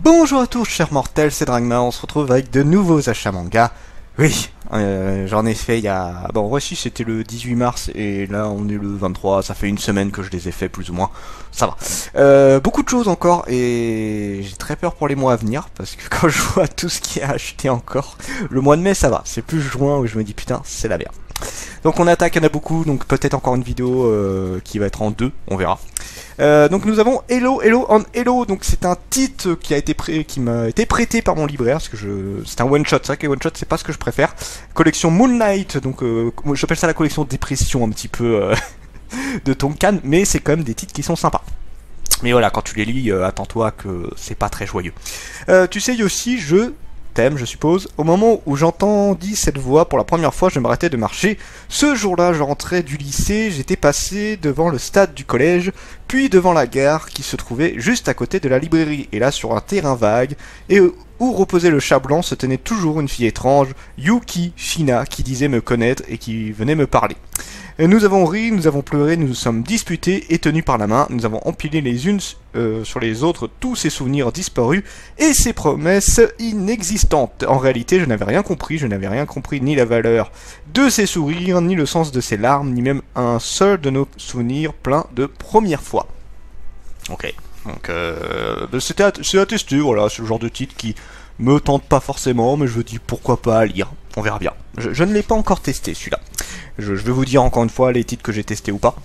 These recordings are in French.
Bonjour à tous chers mortels, c'est Dragma, on se retrouve avec de nouveaux achats manga. Oui, j'en ai fait il y a... Bon, voici c'était le 18 mars et là on est le 23, ça fait une semaine que je les ai fait plus ou moins, ça va. Beaucoup de choses encore et j'ai très peur pour les mois à venir parce que quand je vois tout ce qui est acheté encore, le mois de mai ça va, c'est plus juin où je me dis putain c'est la merde. Donc on attaque, il y en a beaucoup, donc peut-être encore une vidéo qui va être en deux, on verra. Donc nous avons Hello on Hello, donc c'est un titre qui a été qui m'a été prêté par mon libraire, parce que c'est un one shot, c'est vrai que les one shot c'est pas ce que je préfère. Collection Moonlight, donc j'appelle ça la collection dépression un petit peu de Tonkan, mais c'est quand même des titres qui sont sympas. Mais voilà, quand tu les lis, attends-toi que c'est pas très joyeux. Tu sais Yossi, je je suppose. Au moment où j'entendis cette voix pour la première fois, je m'arrêtais de marcher. Ce jour-là, je rentrais du lycée, j'étais passé devant le stade du collège, puis devant la gare qui se trouvait juste à côté de la librairie. Et là, sur un terrain vague, et où reposait le chat blanc, se tenait toujours une fille étrange, Yuki Shina, qui disait me connaître et qui venait me parler. Nous avons ri, nous avons pleuré, nous nous sommes disputés et tenus par la main, nous avons empilé les unes sur les autres tous ces souvenirs disparus et ces promesses inexistantes. En réalité, je n'avais rien compris ni la valeur de ces sourires, ni le sens de ces larmes, ni même un seul de nos souvenirs pleins de première fois. Ok, donc c'est à tester, voilà, c'est le genre de titre qui me tente pas forcément, mais je me dis pourquoi pas à lire, on verra bien. Je ne l'ai pas encore testé celui-là. Je vais vous dire encore une fois les titres que j'ai testés ou pas.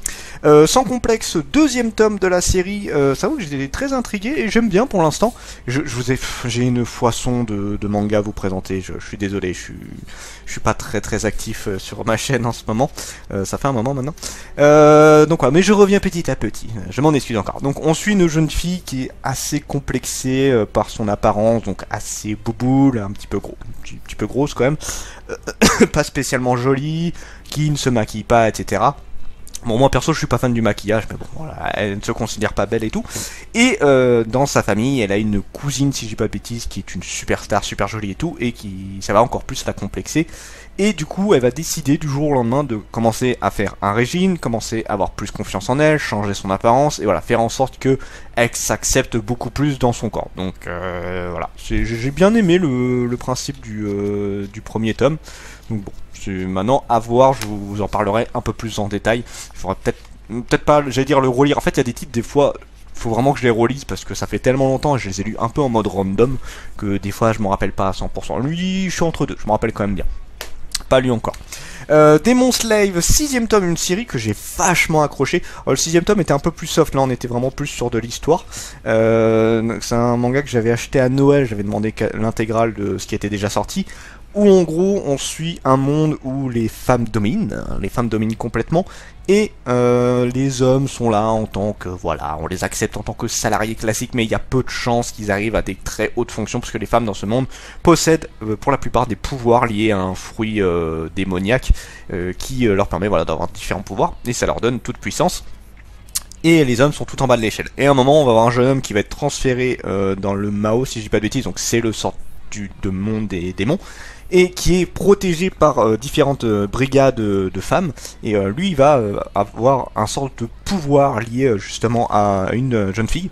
Sans complexe, deuxième tome de la série. Ça vaut que j'étais très intrigué et j'aime bien pour l'instant. J'ai une foisson de mangas à vous présenter. Je suis désolé, je suis pas très actif sur ma chaîne en ce moment. Ça fait un moment maintenant. Donc voilà, mais je reviens petit à petit. Je m'en excuse encore. Donc on suit une jeune fille qui est assez complexée par son apparence, donc assez bouboule, un petit peu grosse quand même. Pas spécialement jolie, qui ne se maquille pas, etc. Bon, moi perso je suis pas fan du maquillage, mais bon voilà, elle ne se considère pas belle et tout. Et dans sa famille, elle a une cousine, si je dis pas de bêtises, qui est une superstar, super jolie et tout, et qui ça va encore plus la complexer. Et du coup, elle va décider du jour au lendemain de commencer à faire un régime, commencer à avoir plus confiance en elle, changer son apparence, et voilà, faire en sorte que elle s'accepte beaucoup plus dans son corps. Donc voilà, j'ai bien aimé le principe du premier tome. Donc bon, maintenant à voir, je vous en parlerai un peu plus en détail. Il faudra peut-être pas, j'allais dire le relire. En fait, il y a des titres des fois. Faut vraiment que je les relise parce que ça fait tellement longtemps et je les ai lus un peu en mode random que des fois je m'en rappelle pas à 100%. Lui, je suis entre deux, je me rappelle quand même bien. Pas lu encore. Demon Slave, 6ème tome, une série que j'ai vachement accroché. Le 6ème tome était un peu plus soft, là on était vraiment plus sur de l'histoire. C'est un manga que j'avais acheté à Noël, j'avais demandé l'intégrale de ce qui était déjà sorti. Où en gros on suit un monde où les femmes dominent complètement, et les hommes sont là en tant que, voilà, on les accepte en tant que salariés classiques, mais il y a peu de chances qu'ils arrivent à des très hautes fonctions, parce que les femmes dans ce monde possèdent pour la plupart des pouvoirs liés à un fruit démoniaque qui leur permet, voilà, d'avoir différents pouvoirs, et ça leur donne toute puissance. Et les hommes sont tout en bas de l'échelle. Et à un moment on va avoir un jeune homme qui va être transféré dans le Mao, si je dis pas de bêtises, donc c'est le sort de monde des démons, et qui est protégé par différentes brigades de femmes, et lui il va avoir un sorte de pouvoir lié justement à une jeune fille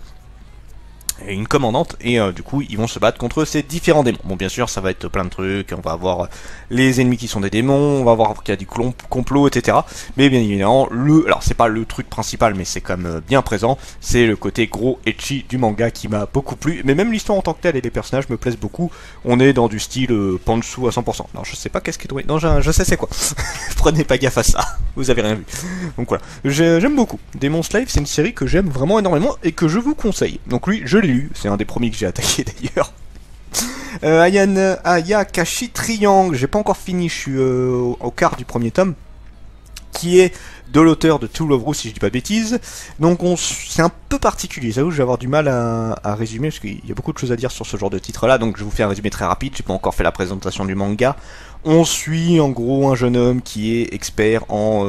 et une commandante, et du coup ils vont se battre contre ces différents démons. Bon, bien sûr ça va être plein de trucs, on va avoir les ennemis qui sont des démons, on va voir qu'il y a du complot, etc. Mais bien évidemment, alors c'est pas le truc principal, mais c'est quand même bien présent, c'est le côté gros ecchi du manga qui m'a beaucoup plu, mais même l'histoire en tant que telle et les personnages me plaisent beaucoup. On est dans du style Pantsu à 100%. Alors je sais pas qu'est-ce qui est tombé, non je sais c'est quoi. Prenez pas gaffe à ça, vous avez rien vu. Donc voilà, j'aime beaucoup. Demon Slave, c'est une série que j'aime vraiment énormément et que je vous conseille. Donc lui, je l'ai lu, c'est un des premiers que j'ai attaqué d'ailleurs. Ayakashi Triangle, j'ai pas encore fini, je suis au quart du premier tome. qui est de l'auteur de Tool of Rue, si je dis pas de bêtises. Donc c'est un peu particulier, j'avoue, je vais avoir du mal à résumer, parce qu'il y a beaucoup de choses à dire sur ce genre de titre-là, donc je vous fais un résumé très rapide, j'ai pas encore fait la présentation du manga. On suit en gros un jeune homme qui est expert en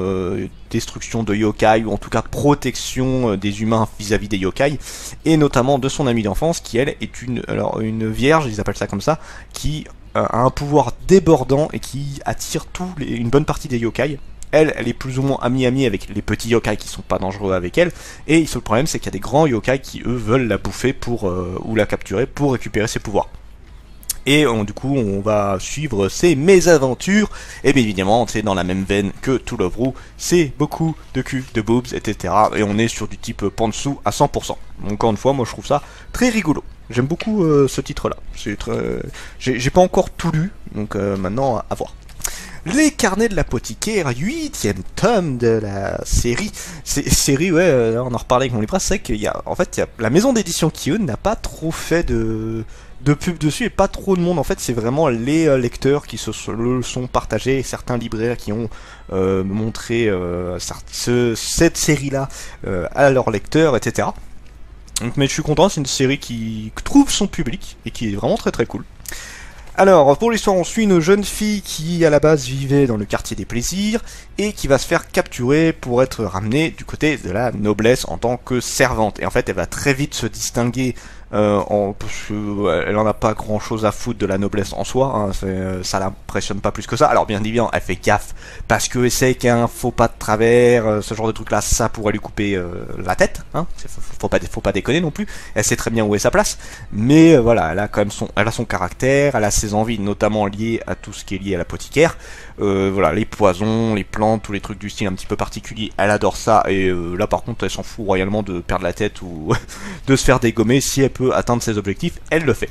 destruction de yokai, ou en tout cas protection des humains vis-à-vis des yokai, et notamment de son amie d'enfance, qui elle est une vierge, ils appellent ça comme ça, qui a un pouvoir débordant et qui attire une bonne partie des yokai. Elle est plus ou moins amie avec les petits yokai qui sont pas dangereux avec elle, et le problème c'est qu'il y a des grands yokai qui eux veulent la bouffer ou la capturer pour récupérer ses pouvoirs. Et du coup on va suivre ses mésaventures, et bien évidemment c'est dans la même veine que Tool of Rue, c'est beaucoup de cul, de boobs, etc. Et on est sur du type pantsu à 100%. Donc encore une fois, moi je trouve ça très rigolo. J'aime beaucoup ce titre là. J'ai pas encore tout lu, donc maintenant à voir. Les carnets de l'apothicaire, 8e tome de la série. Série, ouais, on en reparlait avec mon libraire, c'est qu'il y a, en fait, la maison d'édition Kiun n'a pas trop fait de pub dessus et pas trop de monde. En fait, c'est vraiment les lecteurs qui le sont partagés, et certains libraires qui ont montré cette série-là à leurs lecteurs, etc. Donc, mais je suis content, c'est une série qui trouve son public et qui est vraiment très très cool. Alors, pour l'histoire, on suit une jeune fille qui, à la base, vivait dans le quartier des plaisirs, et qui va se faire capturer pour être ramenée du côté de la noblesse en tant que servante. Et en fait, elle va très vite se distinguer, parce qu'elle en a pas grand chose à foutre de la noblesse en soi, hein, ça l'impressionne pas plus que ça. Alors bien évidemment, elle fait gaffe, parce que c'est qu'un faux pas de travers, ce genre de truc là, ça pourrait lui couper la tête, hein, faut pas déconner non plus, elle sait très bien où est sa place, mais voilà, elle a quand même son caractère, elle a ses envies, notamment liées à tout ce qui est lié à l'apothicaire, voilà, les poisons, les plantes, tous les trucs du style un petit peu particulier, elle adore ça, et là par contre elle s'en fout royalement de perdre la tête ou de se faire dégommer. Si elle peut atteindre ses objectifs, elle le fait.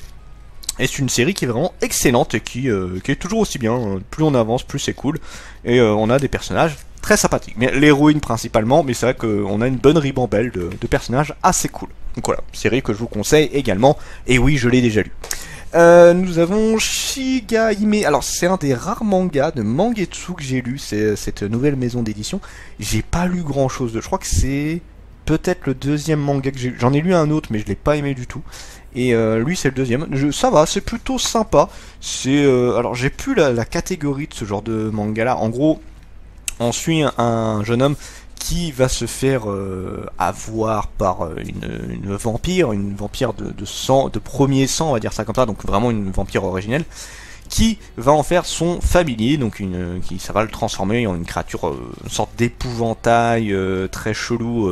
Et c'est une série qui est vraiment excellente et qui est toujours aussi bien, plus on avance, plus c'est cool, et on a des personnages très sympathiques, mais l'héroïne principalement, mais c'est vrai qu'on a une bonne ribambelle de personnages assez cool. Donc voilà, série que je vous conseille également, et oui, je l'ai déjà lu. Nous avons Shigahime. Alors c'est un des rares mangas de Mangetsu que j'ai lu, c'est cette nouvelle maison d'édition. J'ai pas lu grand chose je crois que c'est peut-être le deuxième manga que j'ai lu. J'en ai lu un autre mais je l'ai pas aimé du tout. Et lui c'est le deuxième. Ça va, c'est plutôt sympa. C'est alors j'ai plus la catégorie de ce genre de manga là. En gros, on suit un jeune homme qui va se faire avoir par une vampire de sang, de premier sang, on va dire ça comme ça, donc vraiment une vampire originelle, qui va en faire son familier, donc ça va le transformer en une créature, une sorte d'épouvantail très chelou,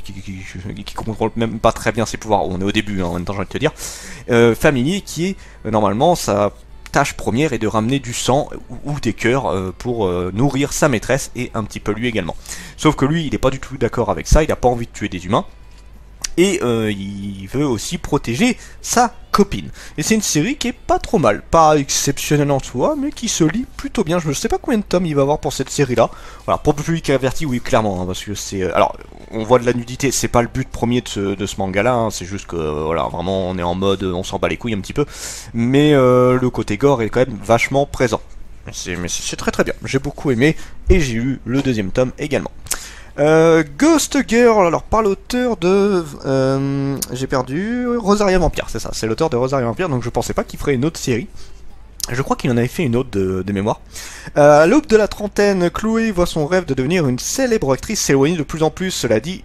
qui contrôle même pas très bien ses pouvoirs. On est au début, hein, en même temps j'ai envie de te dire, familier qui est normalement sa tâche première est de ramener du sang ou des cœurs pour nourrir sa maîtresse et un petit peu lui également. Sauf que lui, il n'est pas du tout d'accord avec ça, il n'a pas envie de tuer des humains. Et il veut aussi protéger sa copine. Et c'est une série qui est pas trop mal, pas exceptionnelle en soi, mais qui se lit plutôt bien. Je ne sais pas combien de tomes il va avoir pour cette série-là. Voilà, pour le public averti, oui, clairement, hein, parce que c'est... alors, on voit de la nudité, c'est pas le but premier de ce manga-là, hein, c'est juste que, voilà, vraiment, on est en mode, on s'en bat les couilles un petit peu. Mais le côté gore est quand même vachement présent. Mais c'est très très bien, j'ai beaucoup aimé, et j'ai lu le deuxième tome également. Ghost Girl, alors par l'auteur de... j'ai perdu... Rosaria Vampire, c'est ça, c'est l'auteur de Rosaria Vampire, donc je pensais pas qu'il ferait une autre série. Je crois qu'il en avait fait une autre de mémoire. À l'aube de la trentaine, Chloé voit son rêve de devenir une célèbre actrice s'éloigner de plus en plus. Cela dit,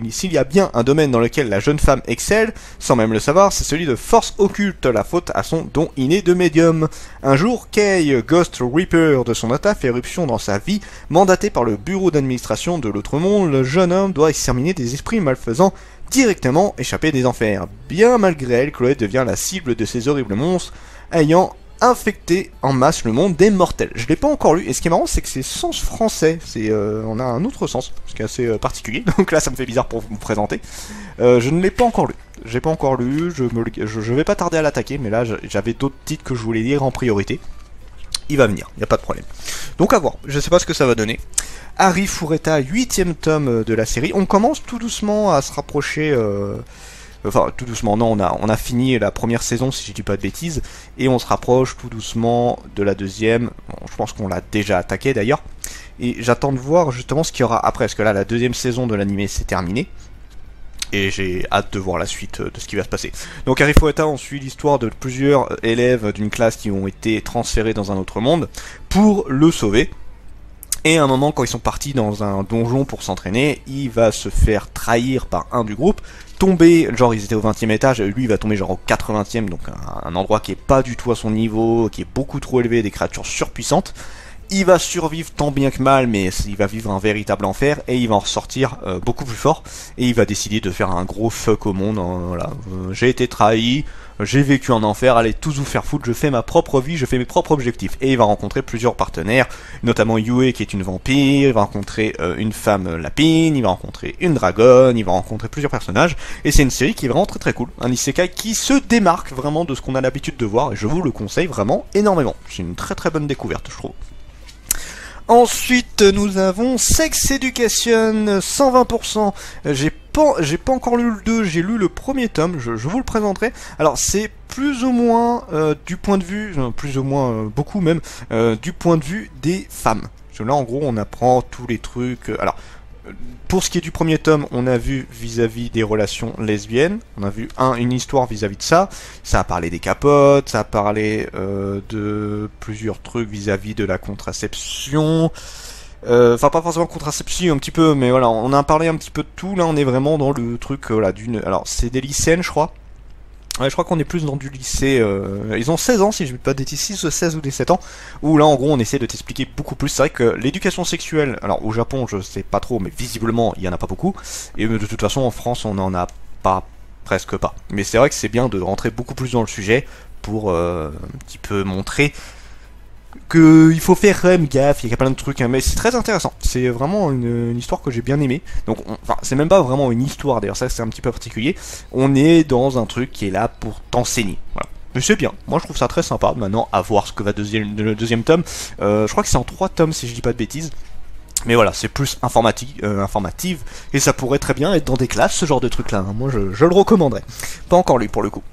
s'il y a bien un domaine dans lequel la jeune femme excelle, sans même le savoir, c'est celui de force occulte, la faute à son don inné de médium. Un jour, Kay, Ghost Reaper de son état, fait éruption dans sa vie. Mandaté par le bureau d'administration de l'autre monde, le jeune homme doit exterminer des esprits malfaisants directement échappés des enfers. Bien malgré elle, Chloé devient la cible de ces horribles monstres, ayant infecté en masse le monde des mortels. Je l'ai pas encore lu, et ce qui est marrant, c'est que c'est sens français. On a un autre sens, ce qui est assez particulier. Donc là, ça me fait bizarre pour vous présenter. Je ne l'ai pas encore lu. J'ai pas encore lu. Je vais pas tarder à l'attaquer, mais là, j'avais d'autres titres que je voulais lire en priorité. Il va venir, il n'y a pas de problème. Donc à voir. Je sais pas ce que ça va donner. Harry Fureta, 8e tome de la série. On commence tout doucement à se rapprocher enfin tout doucement, non, on a fini la première saison si je dis pas de bêtises, et on se rapproche tout doucement de la deuxième. Bon, je pense qu'on l'a déjà attaqué d'ailleurs, et j'attends de voir justement ce qu'il y aura après, parce que là la deuxième saison de l'anime c'est terminé. Et j'ai hâte de voir la suite de ce qui va se passer. Donc Harry Fouetta, on suit l'histoire de plusieurs élèves d'une classe qui ont été transférés dans un autre monde pour le sauver. Et à un moment, quand ils sont partis dans un donjon pour s'entraîner, il va se faire trahir par un du groupe, tomber, genre ils étaient au 20e étage, lui il va tomber genre au 80e, donc un endroit qui est pas du tout à son niveau, qui est beaucoup trop élevé, des créatures surpuissantes. Il va survivre tant bien que mal, mais il va vivre un véritable enfer, et il va en ressortir beaucoup plus fort, et il va décider de faire un gros fuck au monde, hein, voilà. J'ai été trahi, j'ai vécu un enfer, allez tous vous faire foutre, je fais ma propre vie, je fais mes propres objectifs. Et il va rencontrer plusieurs partenaires, notamment Yue qui est une vampire, il va rencontrer une femme lapine, il va rencontrer une dragonne, il va rencontrer plusieurs personnages, et c'est une série qui est vraiment très très cool, un isekai qui se démarque vraiment de ce qu'on a l'habitude de voir, et je vous le conseille vraiment énormément. C'est une très très bonne découverte je trouve. Ensuite, nous avons Sex Education 120%. J'ai pas encore lu le 2, j'ai lu le premier tome, je vous le présenterai. Alors c'est plus ou moins du point de vue, plus ou moins beaucoup même, du point de vue des femmes. Parce que là en gros on apprend tous les trucs. Alors pour ce qui est du premier tome, on a vu vis-à-vis des relations lesbiennes, on a vu une histoire vis-à-vis de ça, ça a parlé des capotes, ça a parlé de plusieurs trucs vis-à-vis de la contraception, enfin pas forcément contraception un petit peu, mais voilà, on a parlé un petit peu de tout, là on est vraiment dans le truc, voilà, alors c'est des lycéennes je crois. Ouais, je crois qu'on est plus dans du lycée, ils ont 16 ans si je ne dis pas des 6, 16 ou des 7 ans, où là en gros on essaie de t'expliquer beaucoup plus. C'est vrai que l'éducation sexuelle, alors au Japon je sais pas trop, mais visiblement il y en a pas beaucoup, et de toute façon en France on en a pas, presque pas. Mais c'est vrai que c'est bien de rentrer beaucoup plus dans le sujet pour un petit peu montrer qu'il faut faire quand même gaffe, il y a plein de trucs, hein, mais c'est très intéressant. C'est vraiment une histoire que j'ai bien aimée. Donc, enfin, c'est même pas vraiment une histoire, d'ailleurs, ça c'est un petit peu particulier. On est dans un truc qui est là pour t'enseigner. Voilà. Mais c'est bien, moi je trouve ça très sympa. Maintenant, à voir ce que va le deuxième tome. Je crois que c'est en 3 tomes si je dis pas de bêtises. Mais voilà, c'est plus informative, et ça pourrait très bien être dans des classes, ce genre de truc là, hein. Moi je le recommanderais. Pas encore lu pour le coup.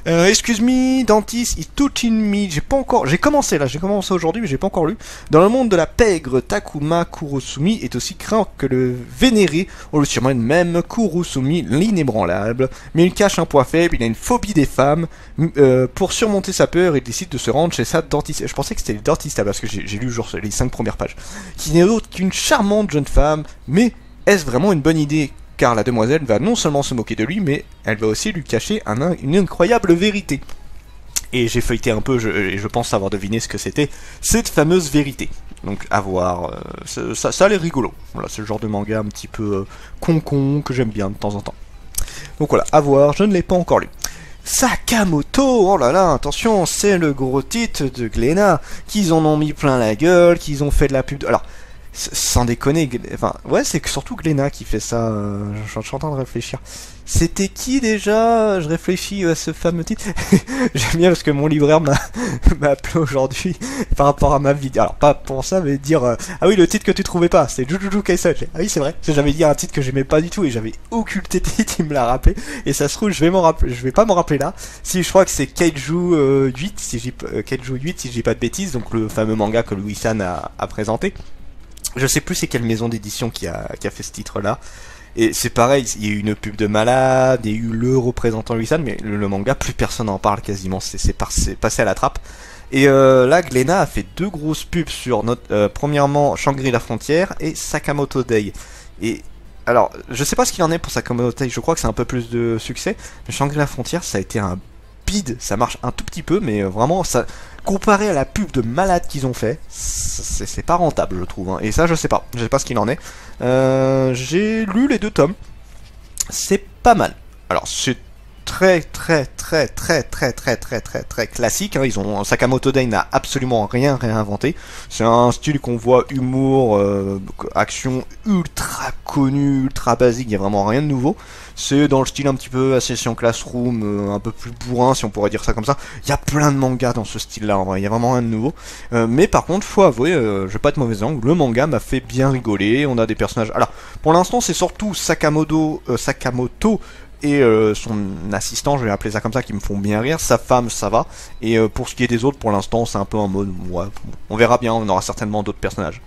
Excuse me, Dentist is touching me, j'ai commencé aujourd'hui, mais j'ai pas encore lu. Dans le monde de la pègre, Takuma Kurosumi est aussi craint que le vénéré, on le surnomme même Kurosumi l'inébranlable, mais il cache un point faible, il a une phobie des femmes. Pour surmonter sa peur, il décide de se rendre chez sa dentiste. Je pensais que c'était le dentiste, parce que j'ai lu genre les 5 premières pages. Qui n'est autre qu'une charmante jeune femme, mais est-ce vraiment une bonne idée? Car la demoiselle va non seulement se moquer de lui, mais elle va aussi lui cacher une incroyable vérité. Et j'ai feuilleté un peu, et je pense avoir deviné ce que c'était, cette fameuse vérité. Donc à voir, ça a l'air rigolo. Voilà, c'est le genre de manga un petit peu con que j'aime bien de temps en temps. Donc voilà, à voir, je ne l'ai pas encore lu. Sakamoto, oh là là, attention, c'est le gros titre de Glénat, qu'ils en ont mis plein la gueule, qu'ils ont fait de la pub. Alors, sans déconner, enfin, ouais, c'est surtout Glénat qui fait ça, je suis en train de réfléchir. C'était qui déjà? Je réfléchis à ce fameux titre. J'aime bien parce que mon libraire m'a appelé aujourd'hui par rapport à ma vidéo. Alors, pas pour ça, mais dire ah oui, le titre que tu trouvais pas, c'est Jujutsu Kaisen. Ah oui, c'est vrai, j'avais dit un titre que j'aimais pas du tout et j'avais occulté le titre, il me l'a rappelé. Et ça se trouve, je vais pas m'en rappeler là. Si je crois que c'est Kaiju 8, si je dis pas de bêtises, donc le fameux manga que Louis-San a présenté. Je sais plus c'est quelle maison d'édition qui a fait ce titre-là. Et c'est pareil, il y a eu une pub de malade, il y a eu le représentant Louis-San, mais le manga, plus personne n'en parle quasiment, c'est passé à la trappe. Et là, Glénat a fait 2 grosses pubs sur premièrement Shangri-La Frontière et Sakamoto Day. Et alors, je sais pas ce qu'il en est pour Sakamoto Day, je crois que c'est un peu plus de succès, mais Shangri-La Frontière, ça a été un bide, ça marche un tout petit peu, mais vraiment, ça, comparé à la pub de malade qu'ils ont fait, c'est pas rentable, je trouve, hein. Et ça, je sais pas ce qu'il en est. J'ai lu les 2 tomes, c'est pas mal. Alors, c'est très classique, hein. Sakamoto Day n'a absolument rien réinventé. C'est un style qu'on voit humour, action ultra connu, ultra basique, il y a vraiment rien de nouveau. C'est dans le style un petit peu Assassin's Classroom, un peu plus bourrin si on pourrait dire ça comme ça. Il y a plein de mangas dans ce style-là, en vrai, il y a vraiment rien de nouveau. Mais par contre, faut avouer, je vais pas être mauvais angle, le manga m'a fait bien rigoler. On a des personnages. Alors, pour l'instant, c'est surtout Sakamoto et son assistant, je vais appeler ça comme ça, qui me font bien rire. Sa femme, ça va. Et pour ce qui est des autres, pour l'instant, c'est un peu en mode, ouais, on verra bien, on aura certainement d'autres personnages.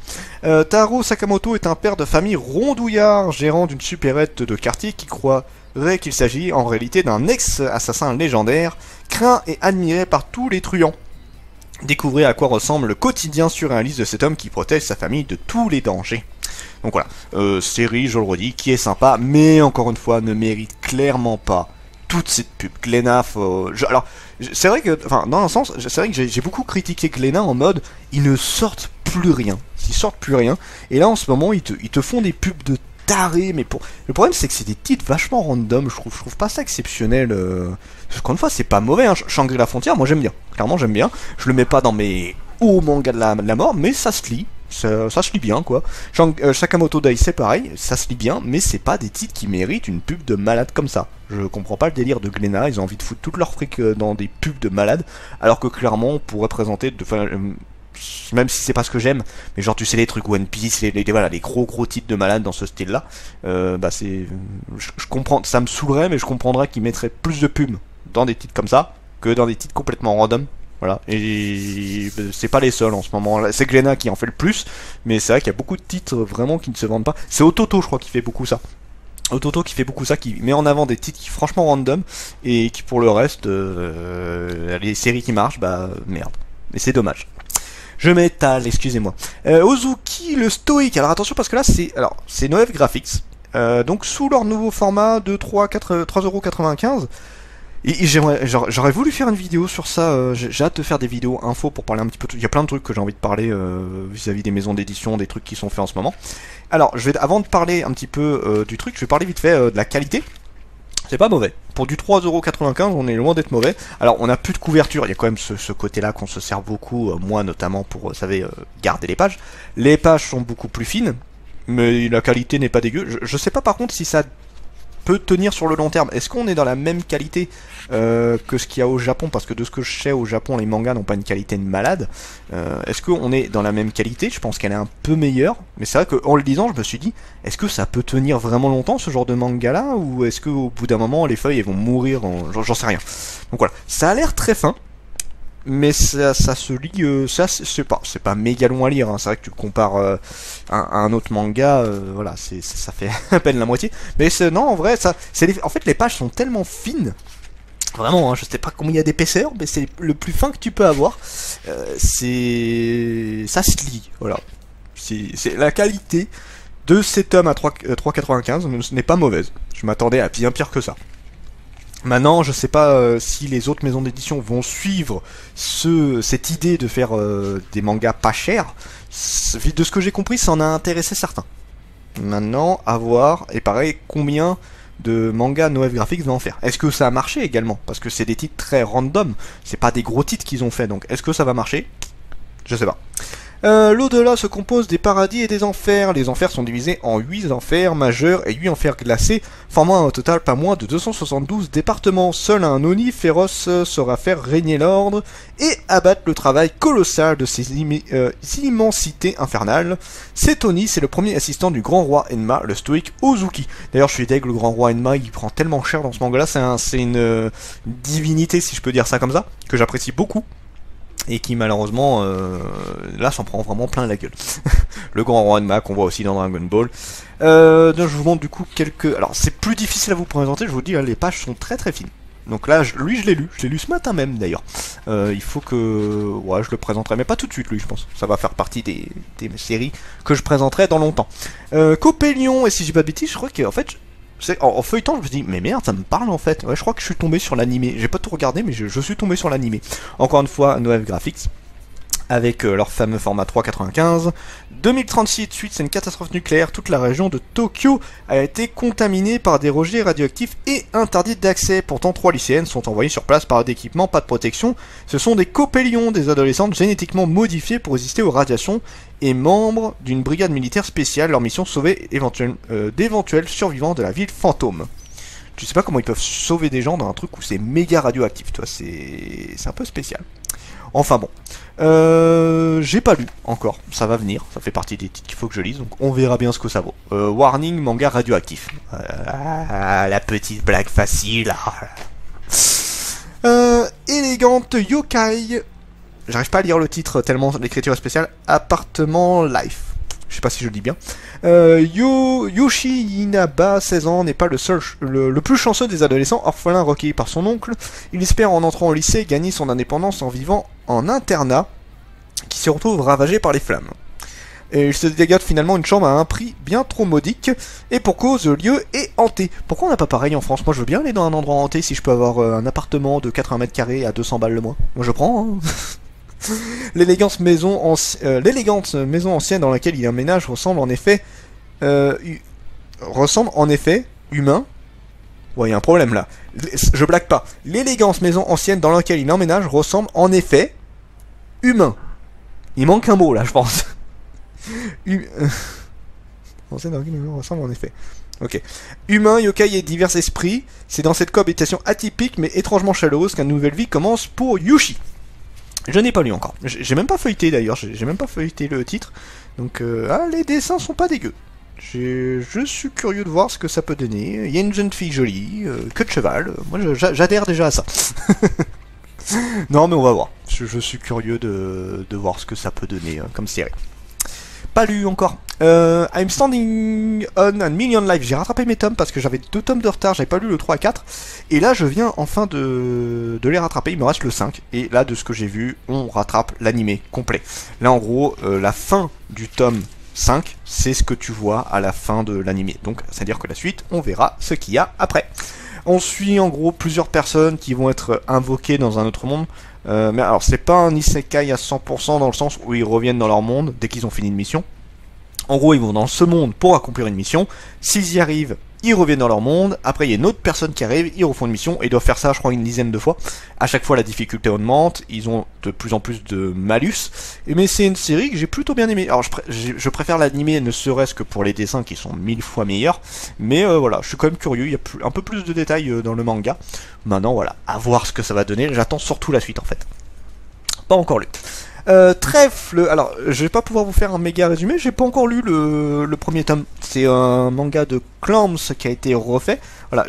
Taro Sakamoto est un père de famille rondouillard, gérant d'une supérette de quartier qui croirait qu'il s'agit en réalité d'un ex-assassin légendaire, craint et admiré par tous les truands. Découvrez à quoi ressemble le quotidien surréaliste de cet homme qui protège sa famille de tous les dangers. Donc voilà, série, je le redis, qui est sympa, mais encore une fois, ne mérite clairement pas toute cette pub. Glénat, alors, c'est vrai que, enfin, dans un sens, c'est vrai que j'ai beaucoup critiqué Glénat en mode, ils ne sortent plus rien. Ils sortent plus rien. Et là, en ce moment, ils te font des pubs de tarés, mais le problème, c'est que c'est des titres vachement random, je trouve pas ça exceptionnel. Parce qu'encore une fois, c'est pas mauvais, hein. Shangri-La Frontière, moi j'aime bien. Clairement, j'aime bien. Je le mets pas dans mes hauts mangas de la mort, mais ça se lit. Ça se lit bien, quoi. Sakamoto Days, c'est pareil, ça se lit bien, mais c'est pas des titres qui méritent une pub de malade comme ça. Je comprends pas le délire de Glénat, ils ont envie de foutre toute leur fric dans des pubs de malade, alors que clairement, on pourrait présenter, même si c'est pas ce que j'aime, mais genre, tu sais, les trucs One Piece, voilà, les gros titres de malade dans ce style-là, je comprends, ça me saoulerait, mais je comprendrais qu'ils mettraient plus de pubs dans des titres comme ça, que dans des titres complètement random. Voilà, et c'est pas les seuls en ce moment, c'est Glénat qui en fait le plus, mais c'est vrai qu'il y a beaucoup de titres vraiment qui ne se vendent pas. C'est Ototo, je crois, qui fait beaucoup ça. Ototo qui fait beaucoup ça, qui met en avant des titres qui franchement random, et qui pour le reste, les séries qui marchent, bah merde. Et c'est dommage. Je m'étale, excusez-moi. Ozuki le stoïque, alors attention parce que là c'est Noev Graphics, donc sous leur nouveau format de 3,95€. Et j'aurais voulu faire une vidéo sur ça, j'ai hâte de faire des vidéos info pour parler un petit peu, il y a plein de trucs que j'ai envie de parler vis-à-vis des maisons d'édition, des trucs qui sont faits en ce moment. Alors, avant de parler un petit peu du truc, je vais parler vite fait de la qualité. C'est pas mauvais. Pour du 3,95€, on est loin d'être mauvais. Alors, on n'a plus de couverture, il y a quand même ce côté-là qu'on se sert beaucoup, moi notamment pour, vous savez, garder les pages. Les pages sont beaucoup plus fines, mais la qualité n'est pas dégueu. Je sais pas par contre si ça peut tenir sur le long terme. Est-ce qu'on est dans la même qualité que ce qu'il y a au Japon? Parce que de ce que je sais, au Japon, les mangas n'ont pas une qualité de malade. Est-ce qu'on est dans la même qualité? Je pense qu'elle est un peu meilleure. Mais c'est vrai qu'en le disant, je me suis dit, est-ce que ça peut tenir vraiment longtemps, ce genre de manga-là? Ou est-ce qu'au bout d'un moment, les feuilles elles vont mourir j'en sais rien. Donc voilà, ça a l'air très fin. Mais ça se lit, c'est pas méga long à lire, hein. C'est vrai que tu le compares à un autre manga, voilà, ça fait à peine la moitié. Mais non, en vrai, en fait, les pages sont tellement fines, vraiment, hein, je sais pas combien il y a d'épaisseur, mais c'est le plus fin que tu peux avoir. Ça se lit, voilà. C'est la qualité de cet homme à 3,95 n'est pas mauvaise. Je m'attendais à bien pire que ça. Maintenant, je sais pas si les autres maisons d'édition vont suivre cette idée de faire des mangas pas chers. De ce que j'ai compris, ça en a intéressé certains. Maintenant, à voir, et pareil, combien de mangas Noev Graphics va en faire. Est-ce que ça a marché également? Parce que c'est des titres très random, c'est pas des gros titres qu'ils ont fait, donc est-ce que ça va marcher? Je sais pas. L'au-delà se compose des paradis et des enfers. Les enfers sont divisés en 8 enfers majeurs et 8 enfers glacés, formant au total pas moins de 272 départements. Seul un Oni féroce saura faire régner l'ordre et abattre le travail colossal de ces immensités infernales. Cet Oni, c'est le premier assistant du grand roi Enma, le stoïque Ozuki. D'ailleurs, je suis deg, le grand roi Enma, il prend tellement cher dans ce manga-là, c'est une divinité, si je peux dire ça comme ça, que j'apprécie beaucoup. Et qui malheureusement, là, s'en prend vraiment plein la gueule. Le grand roi Enma qu'on voit aussi dans Dragon Ball. Donc je vous montre du coup quelques... Alors c'est plus difficile à vous présenter, je vous dis, hein, les pages sont très très fines. Donc là, lui je l'ai lu ce matin même d'ailleurs. Il faut que... Ouais, je le présenterai, mais pas tout de suite lui, je pense. Ça va faire partie des séries que je présenterai dans longtemps. Copélion, et si j'ai pas de bêtises, je crois qu'en fait... En feuilletant, je me dis, mais merde, ça me parle en fait. Ouais, je crois que je suis tombé sur l'animé. J'ai pas tout regardé, mais je suis tombé sur l'animé. Encore une fois, Noev Graphics, avec leur fameux format 3,95. 2036, suite, c'est une catastrophe nucléaire. Toute la région de Tokyo a été contaminée par des rejets radioactifs et interdite d'accès. Pourtant, 3 lycéennes sont envoyées sur place par d'équipements, pas de protection. Ce sont des copélions, des adolescentes génétiquement modifiées pour résister aux radiations et membres d'une brigade militaire spéciale. Leur mission, sauver d'éventuels survivants de la ville fantôme. Je sais pas comment ils peuvent sauver des gens dans un truc où c'est méga radioactif, toi, c'est un peu spécial. Enfin bon. J'ai pas lu encore, ça va venir, ça fait partie des titres qu'il faut que je lise, donc on verra bien ce que ça vaut. Warning, manga radioactif. La petite blague facile. Élégante yokai. J'arrive pas à lire le titre tellement l'écriture est spéciale. Appartement Life. Je sais pas si je le dis bien. Yoshi Inaba, 16 ans, n'est pas le plus chanceux des adolescents orphelins recueillis par son oncle. Il espère en entrant au lycée gagner son indépendance en vivant en internat, qui se retrouve ravagé par les flammes. Et il se dégage finalement une chambre à un prix bien trop modique, et pour cause, le lieu est hanté. Pourquoi on n'a pas pareil en France? Moi je veux bien aller dans un endroit hanté si je peux avoir un appartement de 80 mètres carrés à 200 balles le mois. Moi je prends, hein. L'élégante maison ancienne dans laquelle il emménage ressemble en effet humain. Ouais, il y a un problème là. Je blague pas. L'élégante maison ancienne dans laquelle il emménage ressemble en effet humain. Il manque un mot là, je pense. Ancienne dans laquelle il ressemble en effet. Ok. Humain, yokai et divers esprits. C'est dans cette cohabitation atypique mais étrangement chaleureuse qu'une nouvelle vie commence pour Yushi. Je n'ai pas lu encore. J'ai même pas feuilleté d'ailleurs, j'ai même pas feuilleté le titre. Donc, les dessins sont pas dégueux. Je suis curieux de voir ce que ça peut donner. Il y a une jeune fille jolie, queue de cheval. Moi, j'adhère déjà à ça. Non, mais on va voir. Je suis curieux de voir ce que ça peut donner comme série. Pas lu encore. I'm standing on a million lives. J'ai rattrapé mes tomes parce que j'avais 2 tomes de retard, j'avais pas lu le 3 à 4. Et là, je viens enfin de les rattraper. Il me reste le 5. Et là, de ce que j'ai vu, on rattrape l'animé complet. Là, en gros, la fin du tome 5, c'est ce que tu vois à la fin de l'animé. Donc, c'est-à-dire que la suite, on verra ce qu'il y a après. On suit en gros plusieurs personnes qui vont être invoquées dans un autre monde. Mais alors, c'est pas un isekai à 100% dans le sens où ils reviennent dans leur monde dès qu'ils ont fini une mission. En gros, ils vont dans ce monde pour accomplir une mission. S'ils y arrivent, ils reviennent dans leur monde. Après, il y a une autre personne qui arrive, ils refont une mission. Et ils doivent faire ça, je crois, une dizaine de fois. À chaque fois, la difficulté augmente. Ils ont de plus en plus de malus. Mais c'est une série que j'ai plutôt bien aimée. Alors, je préfère l'animé, ne serait-ce que pour les dessins qui sont 1000 fois meilleurs. Mais voilà, je suis quand même curieux. Il y a un peu plus de détails dans le manga. Maintenant, voilà, à voir ce que ça va donner. J'attends surtout la suite, en fait. Pas encore lu. Trèfle, alors je vais pas pouvoir vous faire un méga résumé, j'ai pas encore lu le premier tome. C'est un manga de Clams qui a été refait. Voilà,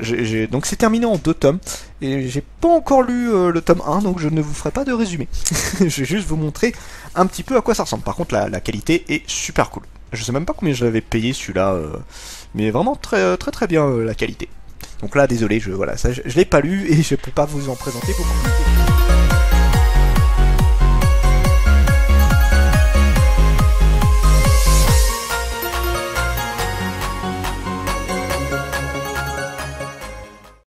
donc c'est terminé en 2 tomes. Et j'ai pas encore lu le tome 1, donc je ne vous ferai pas de résumé. Je vais juste vous montrer un petit peu à quoi ça ressemble. Par contre, la qualité est super cool. Je sais même pas combien j'avais payé celui-là, mais vraiment très bien la qualité. Donc là, désolé, voilà, ça, je l'ai pas lu et je peux pas vous en présenter beaucoup plus.